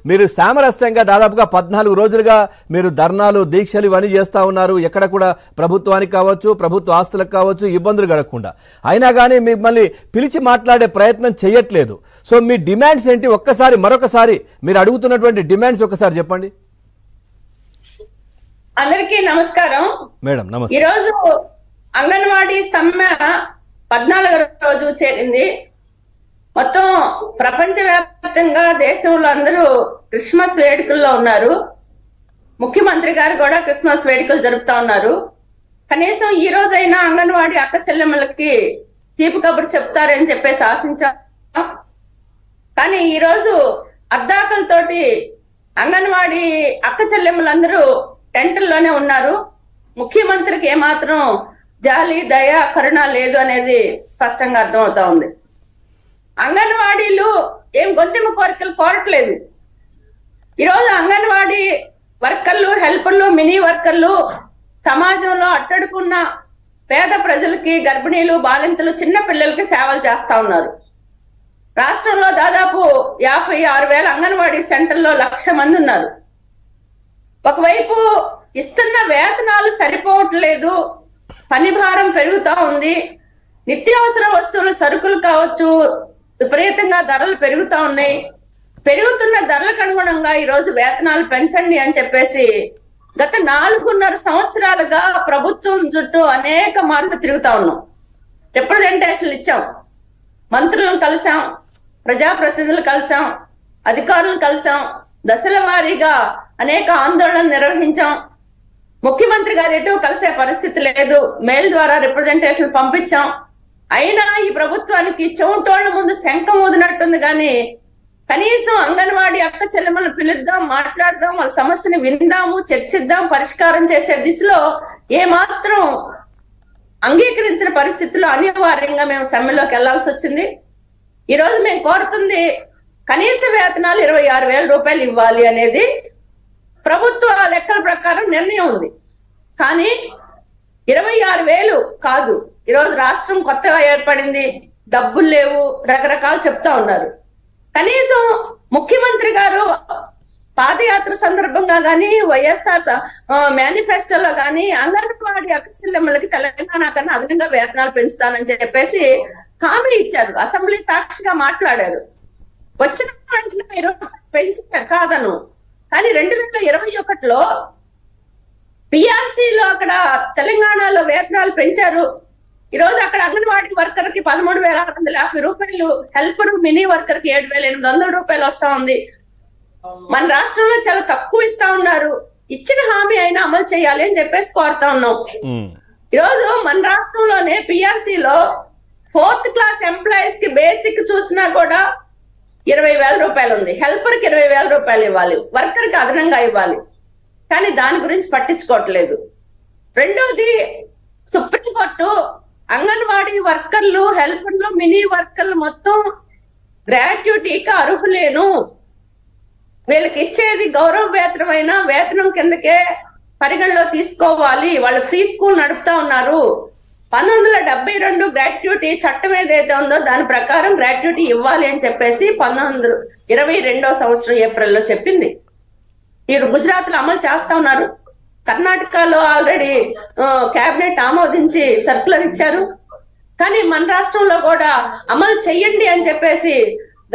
మీరు సామరస్యంగా దాదాపుగా 14 రోజులుగా మీరు ధర్నాలు దీక్షలు ఇవన్నీ చేస్తా ఉన్నారు, ఎక్కడ కూడా ప్రభుత్వానికి కావచ్చు ప్రభుత్వ ఆస్తులకు కావచ్చు ఇబ్బందులు కలగకుండా. అయినా కానీ మిమ్మల్ని పిలిచి మాట్లాడే ప్రయత్నం చేయట్లేదు. సో మీ డిమాండ్స్ ఏంటి? మరొకసారి మీరు అడుగుతున్నటువంటి డిమాండ్స్ ఒక్కసారి చెప్పండి. అందరికీ నమస్కారం మేడం. నమస్తే. ఈరోజు అంగన్వాడీ సమ్మె 14వ రోజు చేరింది. మొత్తం ప్రపంచవ్యాప్తంగా దేశంలో అందరూ క్రిస్మస్ వేడుకల్లో ఉన్నారు. ముఖ్యమంత్రి గారు కూడా క్రిస్మస్ వేడుకలు జరుపుతా ఉన్నారు. కనీసం ఈ రోజైనా అంగన్వాడీ అక్క చెల్లెమ్మలకి తీపి కబురు చెప్తారని చెప్పేసి ఆశించాం. కానీ ఈరోజు అద్దాకలతోటి అంగన్వాడీ అక్క చెల్లెమ్మలందరూ టెంట్ల్లోనే ఉన్నారు. ముఖ్యమంత్రికి ఏమాత్రం జాలి దయ కరుణ లేదు అనేది స్పష్టంగా అర్థమవుతా ఉంది. అంగన్వాడీలు ఏం గొంతెమ్మ కోరికలు కోరట్లేదు. ఈరోజు అంగన్వాడీ వర్కర్లు, హెల్పర్లు, మినీ వర్కర్లు సమాజంలో అట్టడుకున్న పేద ప్రజలకి, గర్భిణీలు, బాలింతలు, చిన్న పిల్లలకి సేవలు చేస్తా ఉన్నారు. రాష్ట్రంలో దాదాపు 56,000 అంగన్వాడీ సెంటర్లో 1,00,000 మంది ఉన్నారు. ఒకవైపు ఇస్తున్న వేతనాలు సరిపోవట్లేదు, పని భారం పెరుగుతా ఉంది, నిత్యావసర వస్తువులు సరుకులు కావచ్చు విపరీతంగా ధరలు పెరుగుతా ఉన్నాయి. పెరుగుతున్న ధరలకు అనుగుణంగా ఈరోజు వేతనాలు పెంచండి అని చెప్పేసి గత 4.5 సంవత్సరాలుగా ప్రభుత్వం చుట్టూ అనేక మార్లు తిరుగుతా ఉన్నాం. రిప్రజెంటేషన్లు ఇచ్చాం, మంత్రులను కలిసాం, ప్రజాప్రతినిధులు కలిసాం, అధికారులను కలిసాం, దశల వారీగా అనేక ఆందోళనలు నిర్వహించాం. ముఖ్యమంత్రి గారు ఎటు కలిసే పరిస్థితి లేదు. మెయిల్ ద్వారా రిప్రజెంటేషన్ పంపించాం. అయినా ఈ ప్రభుత్వానికి చెవుటోళ్ల ముందు శంఖం ఊదినట్టుంది. కానీ కనీసం అంగన్వాడీ అక్క చెల్లెమ్మలను పిలుద్దాం, మాట్లాడదాం, వాళ్ళ సమస్యని విందాము, చర్చిద్దాం, పరిష్కారం చేసే దిశలో ఏమాత్రం అంగీకరించిన పరిస్థితుల్లో అనివార్యంగా మేము సమ్మెలోకి వెళ్లాల్సి వచ్చింది. ఈరోజు మేము కోరుతుంది కనీస వేతనాలు 26,000 రూపాయలు ఇవ్వాలి అనేది ప్రభుత్వ లెక్కల ప్రకారం నిర్ణయం ఉంది. కానీ 26,000 కాదు. ఈరోజు రాష్ట్రం కొత్తగా ఏర్పడింది, డబ్బులు లేవు, రకరకాలు చెప్తా ఉన్నారు. కనీసం ముఖ్యమంత్రి గారు పాదయాత్ర సందర్భంగా కానీ, వైఎస్ఆర్ మేనిఫెస్టోలో కానీ అంగన్వాడీ అక్క చెల్లెమ్మలకి తెలంగాణ కన్నా అదనంగా వేతనాలు పెంచుతానని చెప్పేసి హామీ ఇచ్చారు. అసెంబ్లీ సాక్షిగా మాట్లాడారు. వచ్చిన వెంటనే మీరు పెంచారు కాదను. కానీ 2021లో పిఆర్సీలో అక్కడ తెలంగాణలో వేతనాలు పెంచారు. ఈరోజు అక్కడ అంగన్వాడీ వర్కర్ కి 13,650 రూపాయలు, హెల్పర్ మినీ వర్కర్ కి 7,800 రూపాయలు వస్తా ఉంది. మన రాష్ట్రంలో చాలా తక్కువ ఇస్తా ఉన్నారు. ఇచ్చిన హామీ అయినా అమలు చేయాలి అని చెప్పేసి కోరుతా ఉన్నాం. ఈరోజు మన రాష్ట్రంలోనే పిఆర్సీలో 4th క్లాస్ ఎంప్లాయీస్ కి బేసిక్ చూసినా కూడా 20,000 రూపాయలు ఉంది. హెల్పర్ కి 20,000 రూపాయలు ఇవ్వాలి, వర్కర్ కి అదనంగా ఇవ్వాలి. కానీ దాని గురించి పట్టించుకోవట్లేదు. రెండవది, సుప్రీంకోర్టు అంగన్వాడీ వర్కర్లు, హెల్పర్లు, మినీ వర్కర్లు మొత్తం గ్రాట్యుటీకి అర్హులేను, వీళ్ళకి ఇచ్చేది గౌరవ వేతనమైన వేతనం కిందకే పరిగణలో తీసుకోవాలి, వాళ్ళు ఫ్రీ స్కూల్ నడుపుతా ఉన్నారు. 1972 గ్రాట్యుటీ చట్టం ఏదైతే ఉందో దాని ప్రకారం గ్రాట్యుటీ ఇవ్వాలి అని చెప్పేసి 1922వ సంవత్సరం ఏప్రిల్లో చెప్పింది. మీరు గుజరాత్ లో అమలు చేస్తా ఉన్నారు. కర్ణాటకలో ఆల్రెడీ కేబినెట్ ఆమోదించి సర్కులర్ ఇచ్చారు. కానీ మన రాష్ట్రంలో కూడా అమలు చెయ్యండి అని చెప్పేసి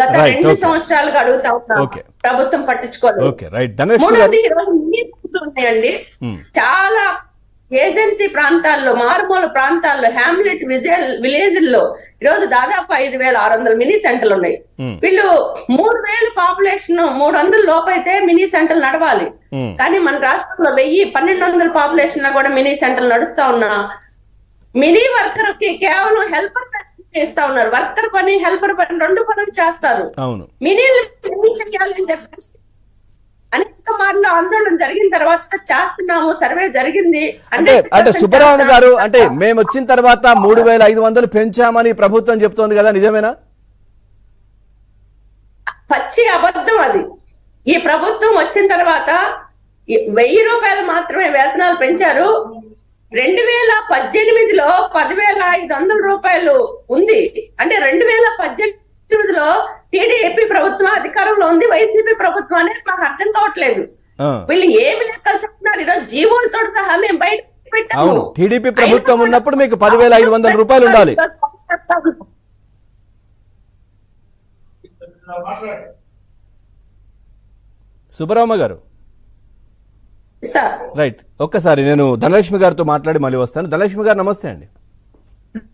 గత 2 సంవత్సరాలుగా అడుగుతా ఉన్నాం. ప్రభుత్వం పట్టించుకోలేదు. మూడోది, ఈరోజు ఉన్నాయండి చాలా ఏజెన్సీ ప్రాంతాల్లో, మారుమూల ప్రాంతాల్లో, హ్యామ్లెట్ విలేజ్ల్లో ఈరోజు దాదాపు 5,600 మినీ సెంటర్లు ఉన్నాయి. వీళ్ళు 3,000 పాపులేషన్, 300 లోపు అయితే మినీ సెంటర్లు నడవాలి. కానీ మన రాష్ట్రంలో 1,000-1,200 పాపులేషన్ లో కూడా మినీ సెంటర్లు నడుస్తా ఉన్నా మినీ వర్కర్ కి కేవలం హెల్పర్ చేస్తా ఉన్నారు. వర్కర్ పని, హెల్పర్ పని 2 పనులు చేస్తారు. మినీలు చెయ్యాలి అని చెప్పేసి అనేక మార్లు ఆందోళన జరిగిన తర్వాత చేస్తున్నాము, సర్వే జరిగింది. అంటే సుబ్బరామన్ గారు, అంటే మేము వచ్చిన తర్వాత 3,500 పెంచామని ప్రభుత్వం చెప్తోంది కదా, నిజమేనా? పచ్చి అబద్ధం అది. ఈ ప్రభుత్వం వచ్చిన తర్వాత 1,000 రూపాయలు మాత్రమే వేతనాలు పెంచారు. 2018లో 10,500 రూపాయలు ఉంది. అంటే 2018 లో టీడీపీ ప్రభుత్వం అధికారంలో ఉంది, వైసీపీ ప్రభుత్వం అనేది మాకు అర్థం కావట్లేదు. వీళ్ళు ఏమి లెక్కలు చెప్తున్నారు? ఈరోజు జీవోలతో సహా మేము బయట పెట్టాము. టీడీపీ ప్రభుత్వం ఉన్నప్పుడు మీకు 10,500 రూపాయలు ఉండాలి. సుబ్బరామ గారు రైట్, ఒక్కసారి నేను ధనలక్ష్మి గారితో మాట్లాడి మళ్ళీ వస్తాను. ధనలక్ష్మి గారు నమస్తే అండి.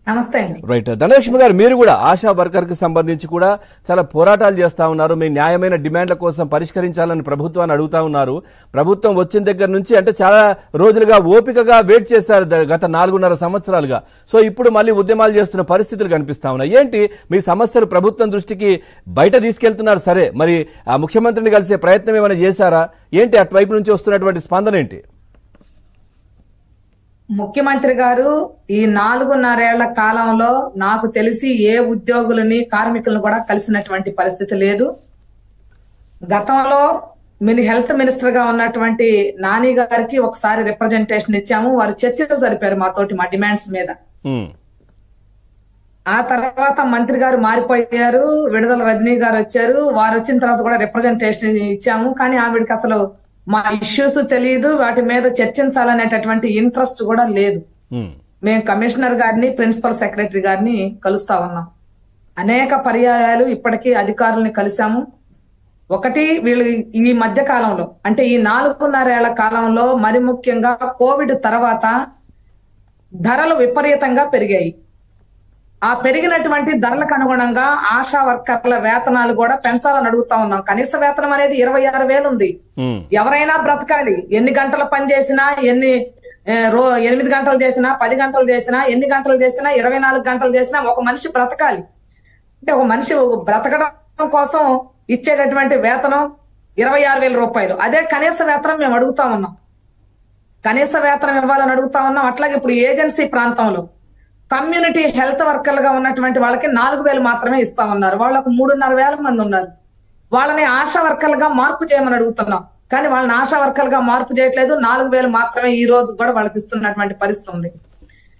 నమస్తే అండి. రైట్, ధనలక్ష్మి గారు, మీరు కూడా ఆశా వర్కర్ కి సంబంధించి కూడా చాలా పోరాటాలు చేస్తా ఉన్నారు. మీ న్యాయమైన డిమాండ్ల కోసం పరిష్కరించాలని ప్రభుత్వాన్ని అడుగుతా ఉన్నారు. ప్రభుత్వం వచ్చిన దగ్గర నుంచి అంటే చాలా రోజులుగా ఓపికగా వెయిట్ చేశారు గత 4.5 సంవత్సరాలుగా. సో ఇప్పుడు మళ్ళీ ఉద్యమాలు చేస్తున్న పరిస్థితులు కనిపిస్తా ఉన్నాయి. ఏంటి మీ సమస్యలు ప్రభుత్వం దృష్టికి బయట తీసుకెళ్తున్నారు, సరే, మరి ఆ ముఖ్యమంత్రిని కలిసే ప్రయత్నం ఏమైనా చేశారా? ఏంటి అటువైపు నుంచి వస్తున్నటువంటి స్పందన ఏంటి? ముఖ్యమంత్రి గారు ఈ 4.5 కాలంలో నాకు తెలిసి ఏ ఉద్యోగులని కార్మికులను కూడా కలిసినటువంటి పరిస్థితి లేదు. గతంలో హెల్త్ మినిస్టర్ గా ఉన్నటువంటి నాని గారికి ఒకసారి రిప్రజెంటేషన్ ఇచ్చాము. వారు చర్చలు జరిపారు మాతోటి మా డిమాండ్స్ మీద. ఆ తర్వాత మంత్రి గారు మారిపోయారు, విడుదల రజనీ గారు వచ్చారు. వారు వచ్చిన తర్వాత కూడా రిప్రజెంటేషన్ ఇచ్చాము. కానీ ఆవిడకి అసలు మా ఇష్యూస్ తెలియదు, వాటి మీద చర్చించాలనేటటువంటి ఇంట్రెస్ట్ కూడా లేదు. మేము కమిషనర్ గారిని, ప్రిన్సిపల్ సెక్రటరీ గారిని కలుస్తా ఉన్నాం. అనేక పర్యాయాలు ఇప్పటికీ అధికారుల్ని కలిసాము. ఒకటి, వీళ్ళు ఈ మధ్య కాలంలో అంటే ఈ 4.5 కాలంలో మరి ముఖ్యంగా కోవిడ్ తర్వాత ధరలు విపరీతంగా పెరిగాయి. ఆ పెరిగినటువంటి ధరలకు అనుగుణంగా ఆశా వర్కర్ల వేతనాలు కూడా పెంచాలని అడుగుతా ఉన్నాం. కనీస వేతనం అనేది 26,000 ఉంది. ఎవరైనా బ్రతకాలి. ఎన్ని గంటలు పని చేసినా, 8 గంటలు చేసినా, 10 గంటలు చేసినా, ఎన్ని గంటలు చేసినా, 24 గంటలు చేసినా ఒక మనిషి బ్రతకాలి. అంటే ఒక మనిషి బ్రతకడం కోసం ఇచ్చేటటువంటి వేతనం 26,000 రూపాయలు. అదే కనీస వేతనం మేము అడుగుతా ఉన్నాం. కనీస వేతనం ఇవ్వాలని అడుగుతా ఉన్నాం. అట్లాగే ఇప్పుడు ఏజెన్సీ ప్రాంతంలో కమ్యూనిటీ హెల్త్ వర్కర్లుగా ఉన్నటువంటి వాళ్ళకి 4,000 మాత్రమే ఇస్తా ఉన్నారు. వాళ్ళకు 3,500 మంది ఉన్నారు. వాళ్ళని ఆశా వర్కర్లుగా మార్పు చేయమని అడుగుతున్నాం. కానీ వాళ్ళని ఆశా వర్కర్లుగా మార్పు చేయట్లేదు. 4,000 మాత్రమే ఈ రోజు కూడా వాళ్ళకి ఇస్తున్నటువంటి పరిస్థితి ఉంది.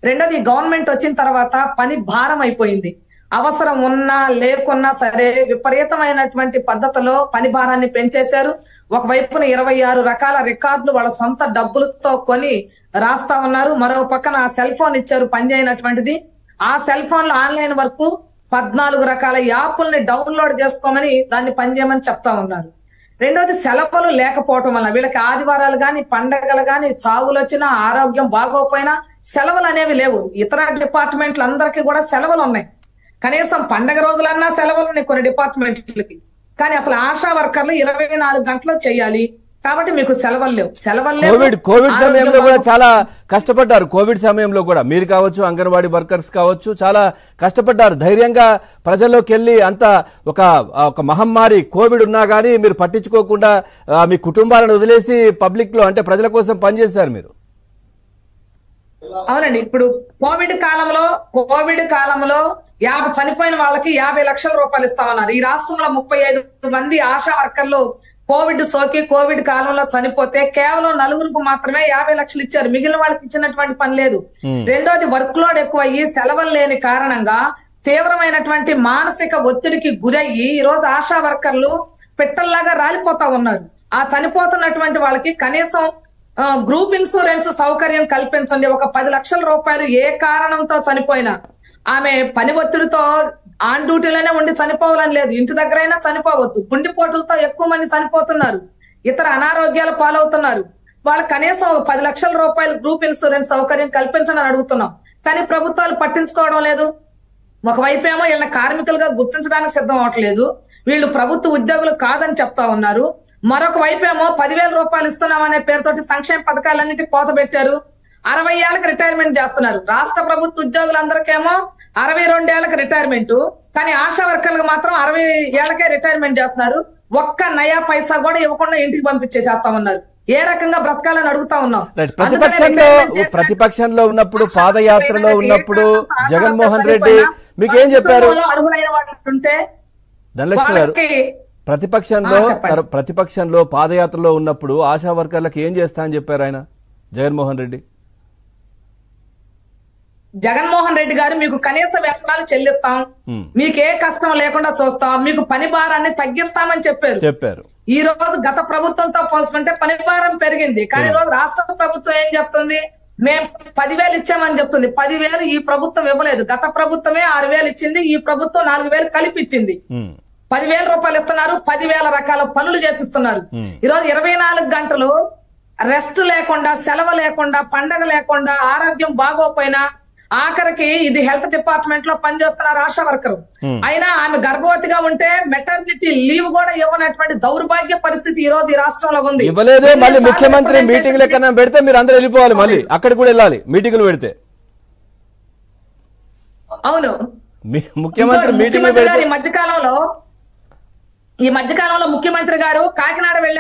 రెండోది, గవర్నమెంట్ వచ్చిన తర్వాత పని భారం అయిపోయింది. అవసరం ఉన్నా లేకున్నా సరే విపరీతమైనటువంటి పద్ధతిలో పని భారాన్ని పెంచేశారు. ఒకవైపున 26 రకాల రికార్డులు వాళ్ళ సొంత డబ్బులతో కొని రాస్తా ఉన్నారు. మరో పక్కన సెల్ ఫోన్ ఇచ్చారు పనిచేయనటువంటిది. ఆ సెల్ ఫోన్ లో ఆన్లైన్ వరకు 14 రకాల యాప్ల్ని డౌన్లోడ్ చేసుకోమని దాన్ని పనిచేయమని చెప్తా ఉన్నారు. రెండోది, సెలవులు లేకపోవటం వల్ల వీళ్ళకి ఆదివారాలు గాని, పండగలు గాని, చావులు వచ్చినా, ఆరోగ్యం బాగోపోయినా సెలవులు అనేవి లేవు. ఇతర డిపార్ట్మెంట్లు అందరికీ కూడా సెలవులు ఉన్నాయి. కనీసం పండగ రోజులన్నా సెలవులు ఉన్నాయి కొన్ని డిపార్ట్మెంట్లకి. కానీ అసలు ఆశా వర్కర్లు 24 గంటలు చేయాలి. కాబట్టి మీకు సెలవులు లేవు. కోవిడ్ సమయంలో కూడా చాలా కష్టపడ్డారు. కోవిడ్ సమయంలో కూడా మీరు కావచ్చు, అంగన్వాడీ వర్కర్స్ కావచ్చు, చాలా కష్టపడ్డారు. ధైర్యంగా ప్రజల్లోకి వెళ్ళి అంత ఒక మహమ్మారి కోవిడ్ ఉన్నా కానీ మీరు పట్టించుకోకుండా మీ కుటుంబాలను వదిలేసి పబ్లిక్ లో అంటే ప్రజల కోసం పనిచేశారు మీరు. అవునండి. ఇప్పుడు కోవిడ్ కాలంలో చనిపోయిన వాళ్ళకి 50 లక్షల రూపాయలు ఇస్తామన్నారు. ఈ రాష్ట్రంలో 35 మంది ఆశా వర్కర్లు కోవిడ్ సోకి కోవిడ్ కాలంలో చనిపోతే కేవలం 4 మాత్రమే 50 లక్షలు ఇచ్చారు. మిగిలిన వాళ్ళకి ఇచ్చినటువంటి పని లేదు. రెండోది, వర్క్ లోడ్ ఎక్కువ అయ్యి సెలవులు లేని కారణంగా తీవ్రమైనటువంటి మానసిక ఒత్తిడికి గురయ్యి ఈ రోజు ఆశా వర్కర్లు పిట్టల్లాగా రాలిపోతా ఉన్నారు. ఆ చనిపోతున్నటువంటి వాళ్ళకి కనీసం గ్రూప్ ఇన్సూరెన్స్ సౌకర్యం కల్పించండి. ఒక 10 లక్షల రూపాయలు ఏ కారణంతో చనిపోయినా, ఆమె పని ఒత్తిడితో ఆన్ డ్యూటీలోనే ఉండి చనిపోవాలని లేదు, ఇంటి దగ్గరైనా చనిపోవచ్చు. గుండెపోటులతో ఎక్కువ మంది చనిపోతున్నారు, ఇతర అనారోగ్యాలు పాలవుతున్నారు. వాళ్ళు కనీసం 10 లక్షల రూపాయలు గ్రూప్ ఇన్సూరెన్స్ సౌకర్యం కల్పించని అడుగుతున్నాం. కానీ ప్రభుత్వాలు పట్టించుకోవడం లేదు. ఒకవైపు ఏమో వీళ్ళ కార్మికులుగా గుర్తించడానికి సిద్ధం అవట్లేదు, వీళ్ళు ప్రభుత్వ ఉద్యోగులు కాదని చెప్తా ఉన్నారు. మరొక వైపు ఏమో 10,000 రూపాయలు ఇస్తున్నామనే పేరుతోటి సంక్షేమ పథకాలన్నింటి కోత పెట్టారు. 60 ఏళ్లకు రిటైర్మెంట్ చేస్తున్నారు. రాష్ట్ర ప్రభుత్వ ఉద్యోగులందరికేమో 62 ఏళ్లకు రిటైర్మెంట్, కానీ ఆశా వర్కర్లకు మాత్రం 60 ఏళ్లకే రిటైర్మెంట్ చేస్తున్నారు. ఒక్క నయా పైసా కూడా ఇవ్వకుండా ఇంటికి పంపించేసేస్తా ఉన్నారు. ఏ రకంగా బ్రతకాలని అడుగుతా ఉన్నాం. ప్రతిపక్షంలో ఉన్నప్పుడు, పాదయాత్రలో ఉన్నప్పుడు జగన్మోహన్ రెడ్డి మీకు ఏం చెప్పారు? అర్హులైన వాళ్ళు ఉంటే ధనలక్ష్మి గారు, ప్రతిపక్షంలో పాదయాత్రలో ఉన్నప్పుడు ఆశా వర్కర్లకు ఏం చేస్తా అని చెప్పారు ఆయన, జగన్మోహన్ రెడ్డి? జగన్మోహన్ రెడ్డి గారు మీకు కనీస వేతనాలు చెల్లిస్తాం, మీకు ఏ కష్టం లేకుండా చూస్తాం, మీకు పని భారాన్ని తగ్గిస్తామని చెప్పారు. ఈ రోజు గత ప్రభుత్వంతో పోల్చుకుంటే పని భారం పెరిగింది. కానీ ఈ రోజు రాష్ట్ర ప్రభుత్వం ఏం చెప్తుంది? మేము 10,000 ఇచ్చామని చెప్తుంది. 10,000 ఈ ప్రభుత్వం ఇవ్వలేదు. గత ప్రభుత్వమే 6,000 ఇచ్చింది. ఈ ప్రభుత్వం 4,000 కలిపి ఇచ్చింది. 10,000 రూపాయలు ఇస్తున్నారు. 10,000 రకాల పనులు చేపిస్తున్నారు. ఈ రోజు 24 గంటలు రెస్ట్ లేకుండా, సెలవు లేకుండా, పండగ లేకుండా, ఆరోగ్యం బాగోపోయినా, ఆఖరికి ఇది హెల్త్ డిపార్ట్మెంట్ లో పనిచేస్తున్నారు ఆశా వర్కర్. అయినా ఆమె గర్భవతిగా ఉంటే మెటర్నిటీ లీవ్ కూడా ఇవ్వనటువంటి దౌర్భాగ్య పరిస్థితి ఈ రోజు ఈ రాష్ట్రంలో ఉంది. ఇవ్వలేదు. మళ్ళీ ముఖ్యమంత్రి మీటింగ్ లెక్కన పెడితే మీరు అందరూ వెళ్ళిపోవాలి, మళ్ళీ అక్కడ కూడా వెళ్ళాలి మీటింగ్లు పెడితే. అవును, ముఖ్యమంత్రి మీటింగ్ ఈ మధ్యకాలంలో ముఖ్యమంత్రి గారు కాకినాడ వెళ్ళారు.